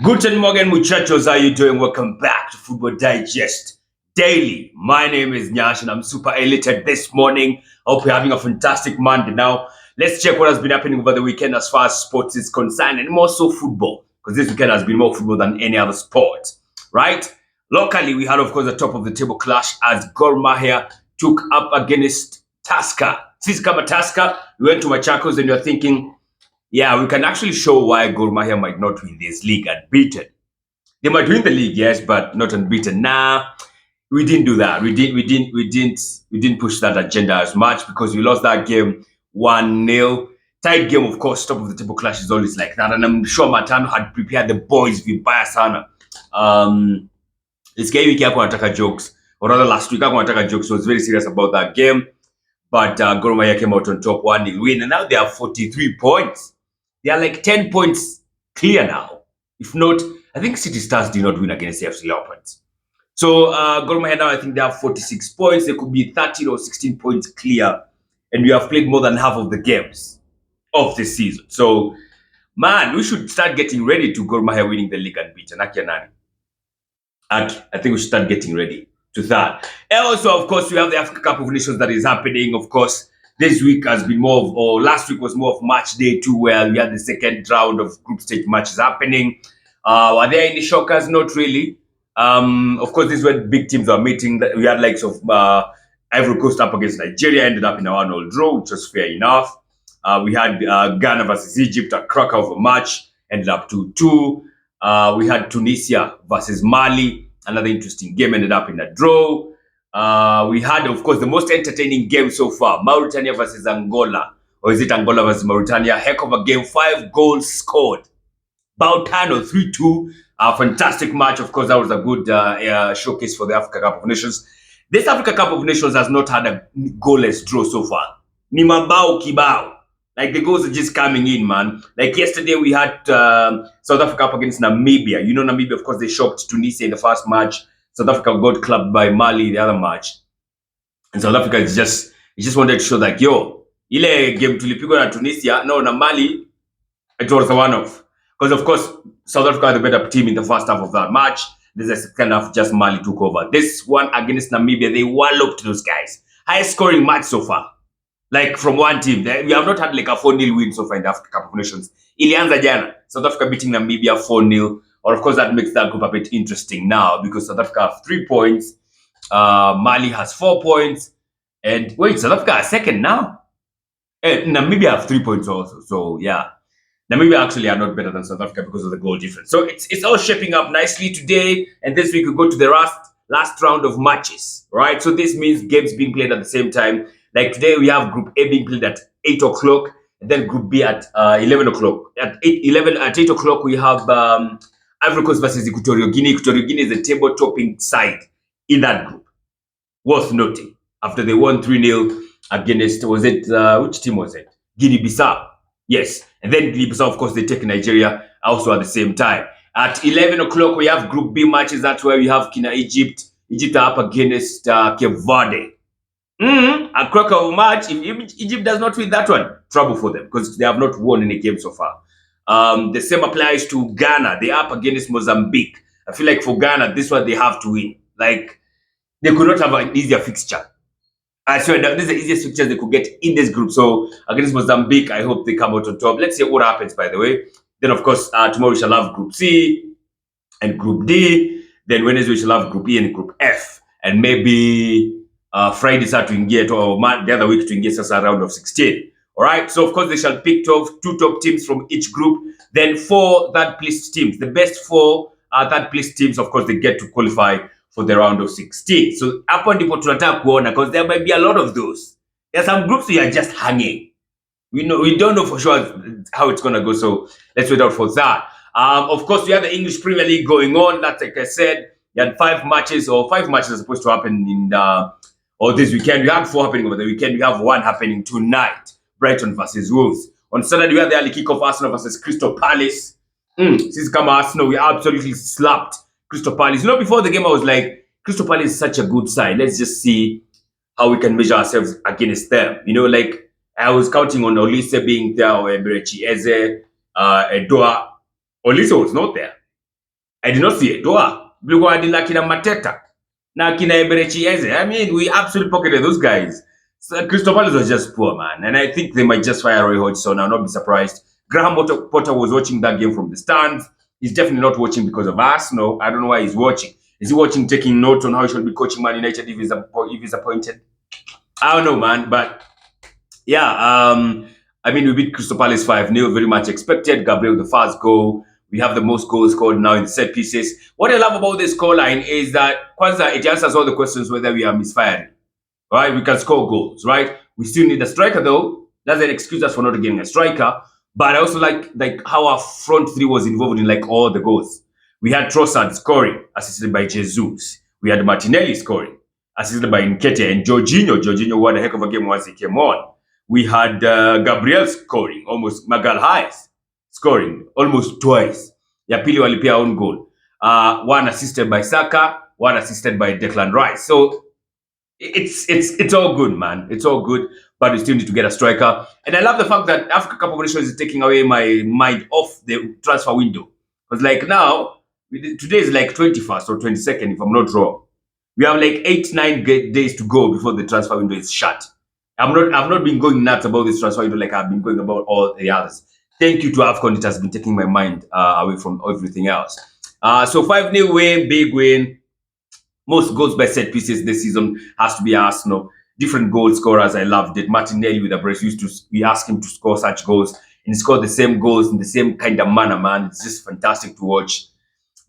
Guten Morgen, muchachos. How you doing? Welcome back to Football Digest Daily. My name is Nyash, and I'm super elated this morning. Hope you're having a fantastic Monday. Now, let's check what has been happening over the weekend as far as sports is concerned, and more so football, because this weekend has been more football than any other sport, right? Locally, we had, of course, the top of the table clash as Mahia took up against Tusker. Sisi kama Tusker, we went to Machakos, and you're thinking, yeah, we can actually show why Mahia might not win this league unbeaten. They might win the league, yes, but not unbeaten. Nah, we didn't do that. We didn't push that agenda as much because we lost that game 1-0. Tight game, of course, top of the table clash is always like that. And I'm sure Matano had prepared the boys vibaya sana. This game week anataka jokes. Or rather last week anataka jokes. So I was very serious about that game. But Gor Mahia came out on top 1-0 win. And now they have 43 points. They are like 10 points clear now. If not, I think City Stars did not win against AFC Leopards. So Gor Mahia now, I think they have 46 points. They could be 13 or 16 points clear. And we have played more than half of the games of this season. So, man, we should start getting ready to Gor Mahia winning the league unbeaten. I think we should start getting ready to that. And also, of course, we have the Africa Cup of Nations that is happening. Of course, this week has been more of, or last week was more of match day 2, where we had the second round of group stage matches happening. Were there any shockers? Not really. Of course, this is when big teams are meeting. We had likes of Ivory Coast up against Nigeria, ended up in a 1-0 draw, which was fair enough. We had Ghana versus Egypt, a cracker of a match, ended up 2-2. We had Tunisia versus Mali, another interesting game, ended up in a draw. We had, of course, the most entertaining game so far, Mauritania versus Angola. Or is it Angola versus Mauritania? Heck of a game, 5 goals scored. Bautano 3-2. A fantastic match. Of course, that was a good showcase for the Africa Cup of Nations. This Africa Cup of Nations has not had a goalless draw so far. Ni mabao kibao. Like, the goals are just coming in, man. Like, yesterday we had South Africa up against Namibia. You know, Namibia, of course, they shocked Tunisia in the first match. South Africa got clubbed by Mali the other match. And South Africa just wanted to show that, yo, ile game tulipigwa na Tunisia, no, na Mali, it was a one-off. Because, of course, South Africa had the better team in the first half of that match. The second half, just Mali took over. This one against Namibia, they walloped those guys. Highest scoring match so far. Like, from one team. We have not had like a 4-0 win so far in the Africa Cup of Nations. Ilianza jana. South Africa beating Namibia 4-0. Or, of course, that makes that group a bit interesting now because South Africa have 3 points. Mali has 4 points. And wait, South Africa is second now. Namibia have 3 points also. So, yeah. Namibia actually are not better than South Africa because of the goal difference. So, it's all shaping up nicely today. And this week we go to the last round of matches. Right? So, this means games being played at the same time. Like today, we have Group A being played at 8 o'clock, and then Group B at 11 o'clock. At 8 o'clock, we have Ivory Coast versus Equatorial Guinea. Equatorial Guinea is the table-topping side in that group. Worth noting. After they won 3-0 against, which team was it? Guinea-Bissau. Yes. And then Guinea-Bissau, of course, they take Nigeria also at the same time. At 11 o'clock, we have Group B matches. That's where we have Egypt. Egypt are up against Cape Verde. A cracker of a match. If Egypt does not win that one, trouble for them because they have not won any game so far. The same applies to Ghana. They're up against Mozambique. I feel like for Ghana, this one they have to win. Like, they could not have an easier fixture. I swear that this is the easiest fixture they could get in this group. So against Mozambique, I hope they come out on top. Let's see what happens, by the way. Then, of course, tomorrow we shall have Group C and Group D. Then Wednesday we shall have Group E and Group F. And maybe Friday start to engage, or the other week to engage us a round of 16. All right. So, of course, they shall pick 2 top teams from each group. Then 4 third-placed teams. The best 4 third-placed teams, of course, they get to qualify for the round of 16. So, hapo ndipo tunataka kuona, because there might be a lot of those. There are some groups we are just hanging. We don't know for sure how it's gonna go. So, let's wait out for that. Of course, we have the English Premier League going on. That's like I said, you had 5 matches are supposed to happen in this weekend. We had 4 happening over the weekend. We have 1 happening tonight. Brighton versus Wolves. On Saturday, we have the early kickoff, Arsenal versus Crystal Palace. Since come Arsenal, we absolutely slapped Crystal Palace. You know, before the game, I was like, Crystal Palace is such a good side. Let's just see how we can measure ourselves against them. You know, like, I was counting on Olise being there, or Eberechi Eze, Edoa. Olise was not there. I did not see it. Blue did like Mateta. Now Kina Eberechieze. I mean, we absolutely pocketed those guys. So Crystal Palace was just poor, man. And I think they might just fire Roy Hodgson. I'll not be surprised. Potter was watching that game from the stands. He's definitely not watching because of us. No, I don't know why he's watching. Is he watching, taking notes on how he should be coaching Man United if he's appointed? I don't know, man. But yeah, I mean, we beat Crystal Palace 5-0, very much expected. Gabriel, the first goal. We have the most goals scored now in the set pieces. What I love about this scoreline is that, Kwanzaa, it answers all the questions whether we are misfiring. Right? We can score goals, right? We still need a striker, though. Doesn't excuse us for not getting a striker. But I also like how our front three was involved in like all the goals. We had Trossard scoring, assisted by Jesus. We had Martinelli scoring, assisted by Nketiah and Jorginho. Jorginho won a heck of a game once he came on. We had Gabriel scoring, almost Magal Hayes scoring almost twice. Yapili walipia own goal. One assisted by Saka, one assisted by Declan Rice. So it's all good, man. It's all good, but we still need to get a striker. And I love the fact that Africa Cup of Nations is taking away my mind off the transfer window. Because like now, today is like 21st or 22nd, if I'm not wrong. We have like 8-9 days to go before the transfer window is shut. I've not been going nuts about this transfer window like I've been going about all the others. Thank you to Afcon. It has been taking my mind away from everything else. So 5-0 win, big win. Most goals by set pieces this season has to be Arsenal. Different goal scorers, I loved it. Martinelli with a brace, we asked him to score such goals, and he scored the same goals in the same kind of manner, man. It's just fantastic to watch.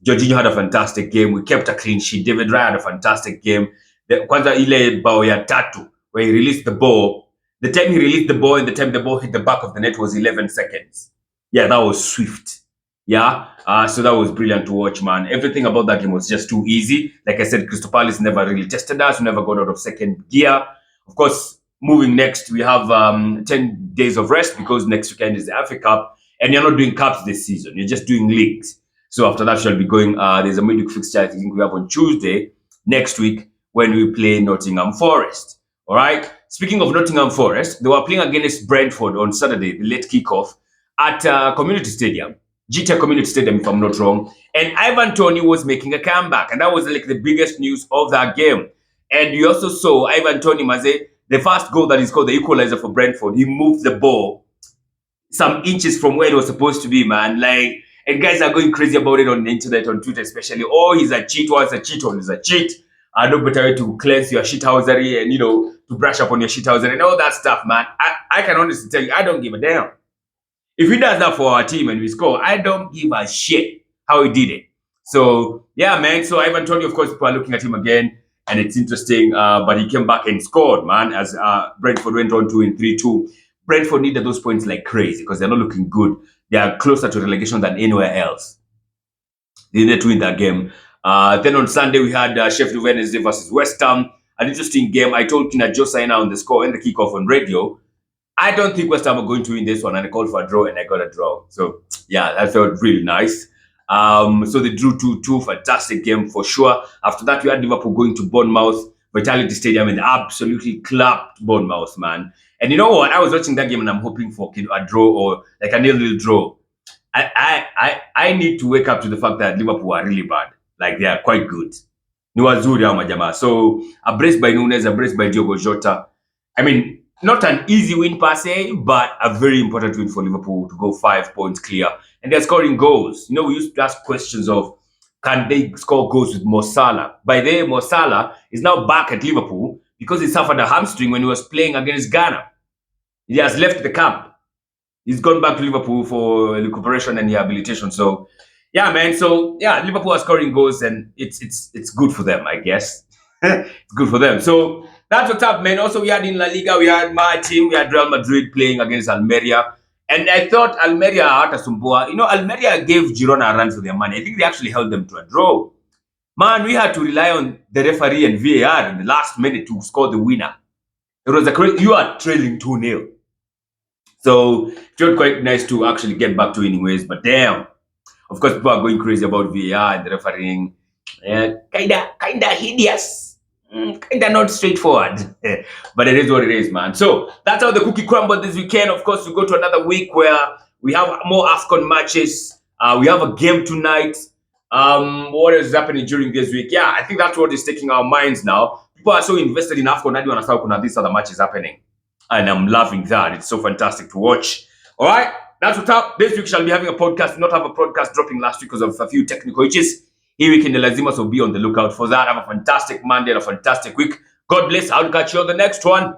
Jorginho had a fantastic game. We kept a clean sheet. David Raya had a fantastic game. Kwanza ile bao ya tatu, where he released the ball. The time he released the ball and the time the ball hit the back of the net was 11 seconds. Yeah, that was swift. Yeah, so that was brilliant to watch, man. Everything about that game was just too easy. Like I said, Crystal Palace never really tested us. We never got out of second gear. Of course, moving next, we have 10 days of rest because next weekend is the Africa Cup. And you're not doing cups this season. You're just doing leagues. So after that, shall be going. There's a midweek fixture I think we have on Tuesday next week when we play Nottingham Forest. All right. Speaking of Nottingham Forest, they were playing against Brentford on Saturday, the late kickoff at Community Stadium. GTA Community Stadium, if I'm not wrong. And Ivan Toney was making a comeback. And that was like the biggest news of that game. And you also saw Ivan Toney, Maze, the first goal that he scored, the equalizer for Brentford. He moved the ball some inches from where it was supposed to be, man. Like, and guys are going crazy about it on the internet, on Twitter especially. Oh, he's a cheat. What's a cheat on? He's a cheat. No better way to cleanse your shithousery and, to brush up on your shithousery and all that stuff, man. I can honestly tell you, I don't give a damn. If he does that for our team and we score, I don't give a shit how he did it. So, yeah, man. So, Ivan Toney, of course, people are looking at him again. And it's interesting. But he came back and scored, man, as Brentford went on to win 3-2. Brentford needed those points like crazy because they're not looking good. They are closer to relegation than anywhere else. They needed to win that game. Then on Sunday, we had Sheffield Wednesday versus West Ham. An interesting game. I told Kina Josaina on the score and the kickoff on radio. I don't think West Ham are going to win this one, and I called for a draw, and I got a draw. So, yeah, that felt really nice. So they drew 2-2, fantastic game for sure. After that, we had Liverpool going to Bournemouth, Vitality Stadium, and absolutely clapped Bournemouth, man. And you know what? I was watching that game, and I'm hoping for a draw or like a nil-nil draw. I need to wake up to the fact that Liverpool are really bad. Like, they are quite good. Ni wazuri hao majamaa. So, a brace by Nunes, a brace by Diogo Jota. I mean, not an easy win per se, but a very important win for Liverpool to go 5 points clear. And they're scoring goals. We used to ask questions of, can they score goals with Mo Salah? By the way, Mo Salah is now back at Liverpool because he suffered a hamstring when he was playing against Ghana. He has left the camp. He's gone back to Liverpool for recuperation and rehabilitation. So, yeah, man. So, yeah, Liverpool are scoring goals and it's good for them, I guess. It's good for them. So, that's what's up, man. Also, we had in La Liga, we had my team, we had Real Madrid playing against Almeria. And I thought Almeria had a sumbua. Almeria gave Girona a run for their money. I think they actually held them to a draw. Man, we had to rely on the referee and VAR in the last minute to score the winner. It was you are trailing 2-0. So, it felt quite nice to actually get back to winning ways. But damn, of course, people are going crazy about VAR and the refereeing. Kinda hideous. Kind of not straightforward, but it is what it is, man. So that's how the cookie crumbled this weekend. Of course, we go to another week where we have more Afcon matches. We have a game tonight. What is happening during this week? Yeah, I think that's what is taking our minds now. People are so invested in Afcon that you understand kuna these other matches happening. And I'm loving that. It's so fantastic to watch. All right, that's what's up. This week shall be having a podcast. Did not have a podcast dropping last week because of a few technical issues. Hii week in the lazima, so be on the lookout for that. Have a fantastic Monday and a fantastic week. God bless. I'll catch you on the next one.